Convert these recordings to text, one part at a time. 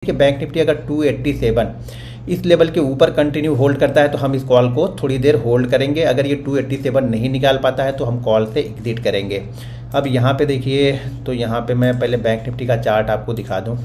कि bank Nifty अगर 287 इस लेवल के ऊपर कंटिन्यू होल्ड करता है तो हम इस कॉल को थोड़ी देर होल्ड करेंगे। अगर ये 287 नहीं निकाल पाता है तो हम कॉल से एग्जिट करेंगे। अब यहाँ पे देखिए, तो यहाँ पे मैं पहले बैंक निफ्टी का चार्ट आपको दिखा दूँ।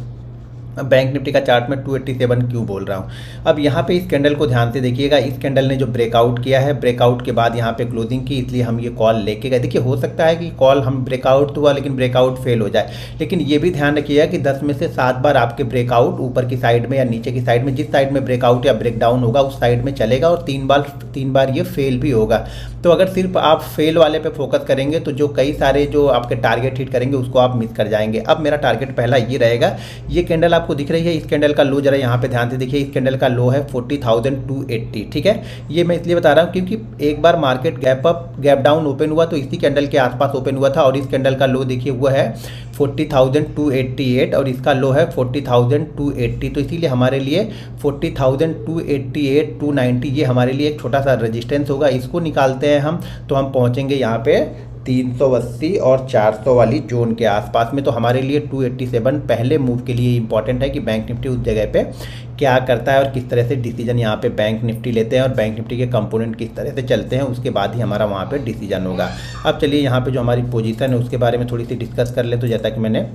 अब बैंक निफ्टी का चार्ट में 287 क्यों बोल रहा हूँ। अब यहाँ पे इस कैंडल को ध्यान से देखिएगा। इस कैंडल ने जो ब्रेकआउट किया है, ब्रेकआउट के बाद यहाँ पे क्लोजिंग की, इसलिए हम ये कॉल लेके गए। देखिए हो सकता है कि कॉल हम ब्रेकआउट तो हुआ लेकिन ब्रेकआउट फेल हो जाए, लेकिन ये भी ध्यान रखिएगा कि 10 में से 7 बार आपके ब्रेकआउट ऊपर की साइड में या नीचे की साइड में, जिस साइड में ब्रेकआउट या ब्रेकडाउन होगा उस साइड में चलेगा, और 3 बार ये फेल भी होगा। तो अगर सिर्फ आप फेल वाले पे फोकस करेंगे तो जो कई सारे जो आपके टारगेट हिट करेंगे उसको आप मिस कर जाएंगे। अब मेरा टारगेट पहला ये रहेगा। ये कैंडल आपको दिख रही है, इस कैंडल का लो जरा यहाँ पे ध्यान से देखिए। इस कैंडल का लो है 40,280। ठीक है, ये मैं इसलिए बता रहा हूँ क्योंकि एक बार market gap up gap down open हुआ तो इसी कैंडल के आसपास ओपन हुआ था, और इस कैंडल का लो देखिए हुआ है 40,288 और इसका लो है 40,280। तो इसीलिए हमारे लिए 40,288 290 ये हमारे लिए एक छोटा सा रेजिस्टेंस होगा। इसको निकालते हैं हम तो हम पहुँचेंगे यहाँ पे 380 और 400 वाली जोन के आसपास में। तो हमारे लिए 287 पहले मूव के लिए इंपॉर्टेंट है कि बैंक निफ्टी उस जगह पे क्या करता है और किस तरह से डिसीजन यहाँ पे बैंक निफ्टी लेते हैं और बैंक निफ्टी के कंपोनेंट किस तरह से चलते हैं, उसके बाद ही हमारा वहाँ पे डिसीजन होगा। अब चलिए यहाँ पे जो हमारी पोजीशन है उसके बारे में थोड़ी सी डिस्कस कर ले। तो जैसा कि मैंने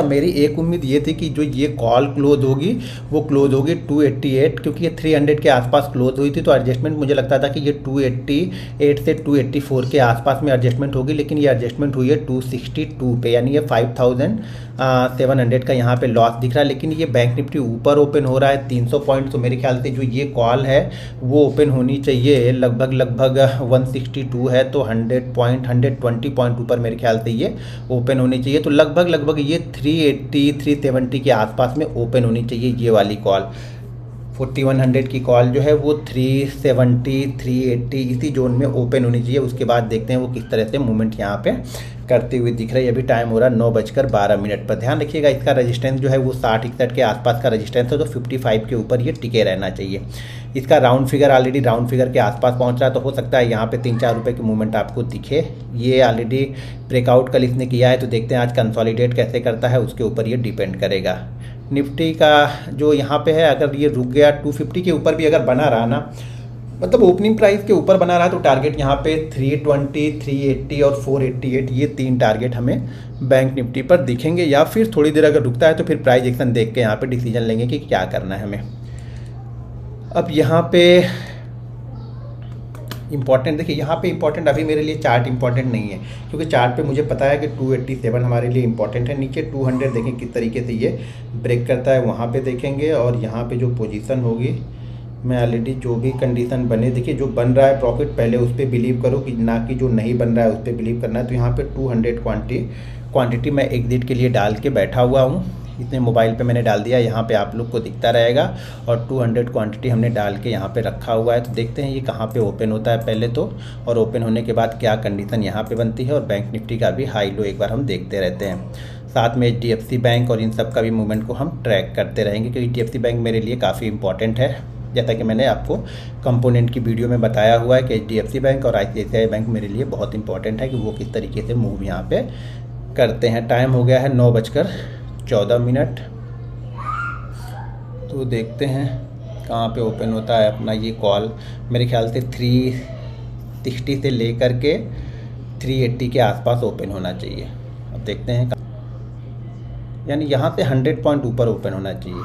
मेरी एक उम्मीद ये थी कि जो ये कॉल क्लोज होगी वो क्लोज होगी 288, क्योंकि ये 300 के आसपास क्लोज हुई थी। तो एडजस्टमेंट मुझे लगता था कि ये 288 से 284 के आसपास में एडजस्टमेंट होगी, लेकिन ये एडजस्टमेंट हुई है 262 पे, यानी ये 5,700 का यहाँ पे लॉस दिख रहा है। लेकिन ये बैंक निफ्टी ऊपर ओपन हो रहा है 300 पॉइंट। तो मेरे ख्याल से जो ये कॉल है वो ओपन होनी चाहिए लगभग 162 है, तो 120 पॉइंट ऊपर मेरे ख्याल से ये ओपन होनी चाहिए। तो लगभग ये 380 370 के आसपास में ओपन होनी चाहिए ये वाली कॉल। 4100 की कॉल जो है वो 370 380 इसी जोन में ओपन होनी चाहिए। उसके बाद देखते हैं वो किस तरह से मूवमेंट यहाँ पे करते हुए दिख रही है। अभी टाइम हो रहा है 9:12 पर। ध्यान रखिएगा इसका रेजिस्टेंस जो है वो 60-61 के आसपास का रेजिस्टेंस है, तो 55 के ऊपर ये टिके रहना चाहिए। इसका round figure already round figure के आसपास पहुंच रहा है, तो हो सकता है यहाँ पे 3-4 रुपये की मूवमेंट आपको दिखे। ये ऑलरेडी ब्रेकआउट कल इसने किया है, तो देखते हैं आज कंसोलिडेट कैसे करता है, उसके ऊपर ये डिपेंड करेगा। निफ्टी का जो यहाँ पे है, अगर ये रुक गया 250 के ऊपर भी अगर बना रहा ना, मतलब ओपनिंग प्राइस के ऊपर बना रहा, तो टारगेट यहाँ पे 320 380 और 488 ये 3 टारगेट हमें बैंक निफ्टी पर दिखेंगे। या फिर थोड़ी देर अगर रुकता है तो फिर प्राइस एक्शन देख के यहाँ पे डिसीजन लेंगे कि क्या करना है हमें। अब यहाँ पे इंपॉर्टेंट देखिए, यहाँ पे इंपॉर्टेंट अभी मेरे लिए चार्ट इंपॉर्टेंट नहीं है, क्योंकि चार्ट पे मुझे पता है कि 287 हमारे लिए इंपॉर्टेंट है। नीचे 200 देखें किस तरीके से ये ब्रेक करता है, वहाँ पे देखेंगे। और यहाँ पे जो पोजीशन होगी, मैं ऑलरेडी जो भी कंडीशन बने, देखिए जो बन रहा है प्रॉफिट पहले उस पर बिलीव करो, कि ना कि जो नहीं बन रहा है उस पर बिलीव करना है। तो यहाँ पे 200 क्वांटिटी मैं एग्जिट के लिए डाल के बैठा हुआ हूँ। इतने मोबाइल पे मैंने डाल दिया, यहाँ पे आप लोग को दिखता रहेगा। और 200 क्वांटिटी हमने डाल के यहाँ पे रखा हुआ है। तो देखते हैं ये कहाँ पे ओपन होता है पहले तो, और ओपन होने के बाद क्या कंडीशन यहाँ पे बनती है। और बैंक निफ्टी का भी हाई लो एक बार हम देखते रहते हैं। साथ में HDFC बैंक और इन सब का भी मूवमेंट को हम ट्रैक करते रहेंगे, क्योंकि HDFC बैंक मेरे लिए काफ़ी इंपॉर्टेंट है। जैसा कि मैंने आपको कंपोनेंट की वीडियो में बताया हुआ है कि HDFC बैंक और ICICI बैंक मेरे लिए बहुत इंपॉर्टेंट है कि वो किस तरीके से मूव यहाँ पे करते हैं। टाइम हो गया है 9:14। तो देखते हैं कहाँ पे ओपन होता है अपना ये कॉल। मेरे ख्याल से 360 से लेकर के 380 के आसपास ओपन होना चाहिए। अब देखते हैं, यानी यहाँ से 100 पॉइंट ऊपर ओपन होना चाहिए,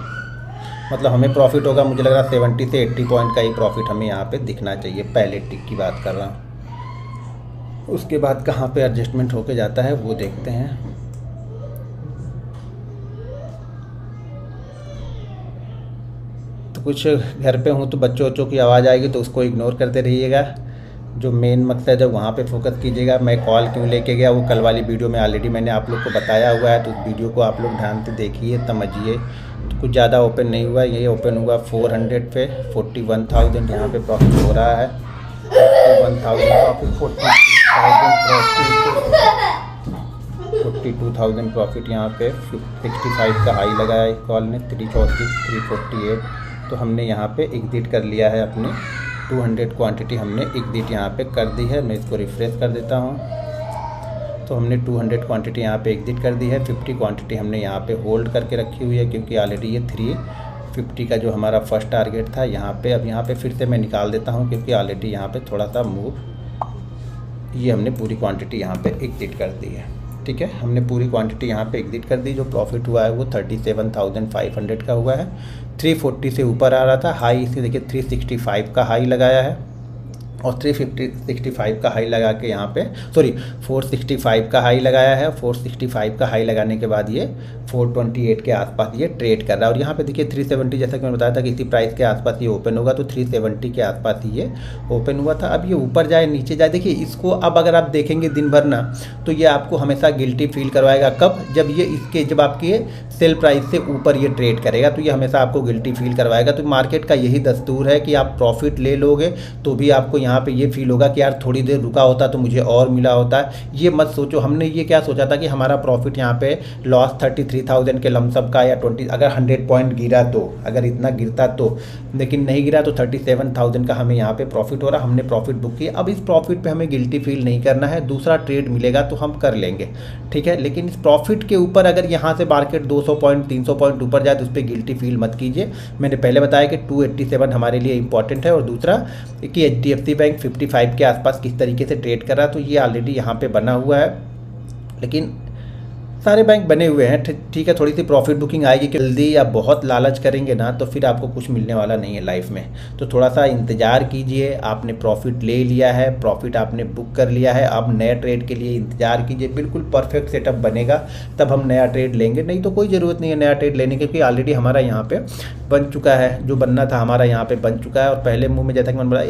मतलब हमें प्रॉफिट होगा। मुझे लग रहा है 70 से 80 पॉइंट का ही प्रॉफिट हमें यहाँ पे दिखना चाहिए। पहले टिक की बात कर रहा हूँ। उसके बाद कहाँ पे एडजस्टमेंट होके जाता है वो देखते हैं। तो कुछ घर पे हूँ तो बच्चों की आवाज़ आएगी तो उसको इग्नोर करते रहिएगा। जो मेन मकसद है वहाँ पे फोकस कीजिएगा। मैं कॉल क्यों लेके गया वो कल वाली वीडियो में ऑलरेडी मैंने आप लोग को बताया हुआ है, तो उस वीडियो को आप लोग ध्यान से देखिए, समझिए। तो कुछ ज़्यादा ओपन नहीं हुआ, ये ओपन हुआ 400 पे 41,000 यहाँ पे प्रॉफिट हो रहा है। 41,000 प्रॉफिट, 42,000 प्रॉफिट यहाँ पे 65 का हाई लगाया इस कॉल ने, 348। तो हमने यहाँ पे एग्जिट कर लिया है अपने 200 क्वांटिटी हमने एग्जिट यहाँ पे कर दी है। मैं इसको रिफ्रेश कर देता हूँ। तो हमने 200 क्वांटिटी यहाँ पे एग्जिट कर दी है। 50 क्वांटिटी हमने यहाँ पे होल्ड करके रखी हुई है, क्योंकि ऑलरेडी ये 350 का जो हमारा फर्स्ट टारगेट था यहाँ पे, अब यहाँ पे फिर से मैं निकाल देता हूँ, क्योंकि ऑलरेडी यहाँ पे थोड़ा सा मूव, ये हमने पूरी क्वांटिटी यहाँ पे एग्जिट कर दी है। ठीक है, हमने पूरी क्वांटिटी यहाँ पे एग्जिट कर दी। जो प्रॉफिट हुआ है वो 37,500 का हुआ है। 340 से ऊपर आ रहा था, हाई इसे देखिए 365 का हाई लगाया है, और 365 का हाई लगा के यहाँ पे 465 का हाई लगाया है। 465 का हाई लगाने के बाद ये 428 के आसपास ये ट्रेड कर रहा है। और यहाँ पे देखिए 370, जैसा कि मैंने बताया था कि इसी प्राइस के आसपास ये ओपन होगा, तो 370 के आसपास ही ये ओपन हुआ था। अब ये ऊपर जाए नीचे जाए, देखिए इसको अब अगर आप देखेंगे दिन भर ना, तो ये आपको हमेशा गिल्टी फील करवाएगा। कब? जब आपके सेल प्राइस से ऊपर ये ट्रेड करेगा, तो ये हमेशा आपको गिल्टी फील करवाएगा। तो मार्केट का यही दस्तूर है कि आप प्रॉफिट ले लोगे तो भी आपको यहाँ पे ये फील होगा कि यार थोड़ी देर रुका होता तो मुझे और मिला होता है। ये मत सोचो। हमने ये क्या सोचा था कि हमारा प्रॉफिट यहाँ पे लॉस 33,000 के लमसम का या 20, अगर 100 पॉइंट गिरा तो, अगर इतना गिरता तो, लेकिन नहीं गिरा, तो 37,000 का हमें यहाँ पे प्रॉफिट हो रहा, हमने प्रॉफिट बुक किया। अब इस प्रॉफिट पे हमें गिल्टी फील नहीं करना है, दूसरा ट्रेड मिलेगा तो हम कर लेंगे, ठीक है। लेकिन इस प्रॉफिट के ऊपर अगर यहाँ से मार्केट 200 पॉइंट 300 पॉइंट ऊपर जाए तो उस पर गिल्टी फील मत कीजिए। मैंने पहले बताया कि 287 हमारे लिए इंपॉर्टेंट है, और दूसरा कि HDFC बैंक 55 के आसपास किस तरीके से ट्रेड कर रहा है, तो ये ऑलरेडी यहाँ पे बना हुआ है। लेकिन सारे बैंक बने हुए हैं, ठीक है। थोड़ी सी प्रॉफिट बुकिंग आएगी कि जल्दी या बहुत लालच करेंगे ना तो फिर आपको कुछ मिलने वाला नहीं है लाइफ में। तो थोड़ा सा इंतज़ार कीजिए। आपने प्रॉफिट ले लिया है, प्रॉफिट आपने बुक कर लिया है, अब नए ट्रेड के लिए इंतज़ार कीजिए। बिल्कुल परफेक्ट सेटअप बनेगा तब हम नया ट्रेड लेंगे, नहीं तो कोई ज़रूरत नहीं है नया ट्रेड लेने की, क्योंकि ऑलरेडी हमारा यहाँ पे बन चुका है, जो बनना था हमारा यहाँ पे बन चुका है। और पहले मुँह में जैसा कि मैंने बोला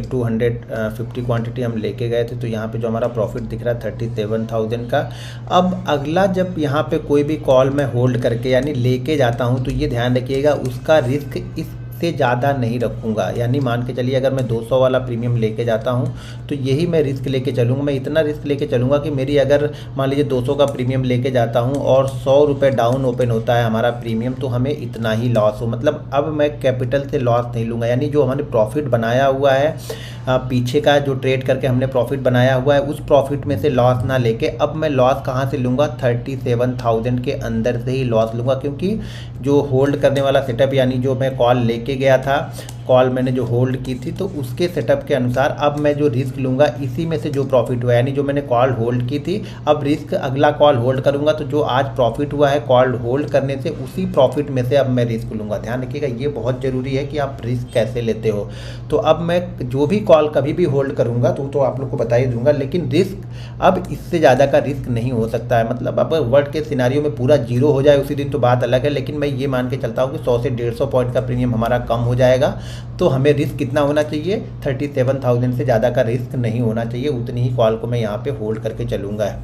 250 क्वान्टिटी हम लेके गए थे, तो यहाँ पर जो हमारा प्रॉफिट दिख रहा है 37,000 का। अब अगला जब यहाँ पे कोई भी कॉल मैं होल्ड करके यानी लेके जाता हूँ, तो ये ध्यान रखिएगा उसका रिस्क इससे ज़्यादा नहीं रखूँगा। यानी मान के चलिए अगर मैं 200 वाला प्रीमियम लेके जाता हूँ तो यही मैं रिस्क लेके चलूँगा। मैं इतना रिस्क लेके चलूँगा कि मेरी अगर मान लीजिए 200 का प्रीमियम लेके जाता हूँ और 100 रुपये डाउन ओपन होता है हमारा प्रीमियम, तो हमें इतना ही लॉस हो। मतलब अब मैं कैपिटल से लॉस नहीं लूँगा, यानी जो हमने प्रॉफिट बनाया हुआ है पीछे का जो ट्रेड करके हमने प्रॉफिट बनाया हुआ है, उस प्रॉफिट में से लॉस ना लेके अब मैं लॉस कहाँ से लूँगा, 37,000 के अंदर से ही लॉस लूँगा। क्योंकि जो होल्ड करने वाला सेटअप, यानी जो मैं कॉल लेके गया था, कॉल मैंने जो होल्ड की थी, तो उसके सेटअप के अनुसार अब मैं जो रिस्क लूँगा इसी में से जो प्रॉफिट हुआ, यानी जो मैंने कॉल होल्ड की थी, अब रिस्क अगला कॉल होल्ड करूँगा तो जो आज प्रॉफिट हुआ है कॉल होल्ड करने से, उसी प्रॉफिट में से अब मैं रिस्क लूँगा। ध्यान रखिएगा, ये बहुत ज़रूरी है कि आप रिस्क कैसे लेते हो। तो अब मैं जो भी कॉल कभी भी होल्ड करूँगा तो आप लोग को बता ही दूँगा, लेकिन रिस्क अब इससे ज़्यादा का रिस्क नहीं हो सकता है। मतलब अब वर्ल्ड के सिनारियो में पूरा जीरो हो जाए उसी दिन तो बात अलग है, लेकिन मैं ये मान के चलता हूँ कि 100 से 150 पॉइंट का प्रीमियम हमारा कम हो जाएगा। तो हमें रिस्क कितना होना चाहिए, 37,000 से ज़्यादा का रिस्क नहीं होना चाहिए। उतनी ही कॉल को मैं यहाँ पे होल्ड करके चलूँगा।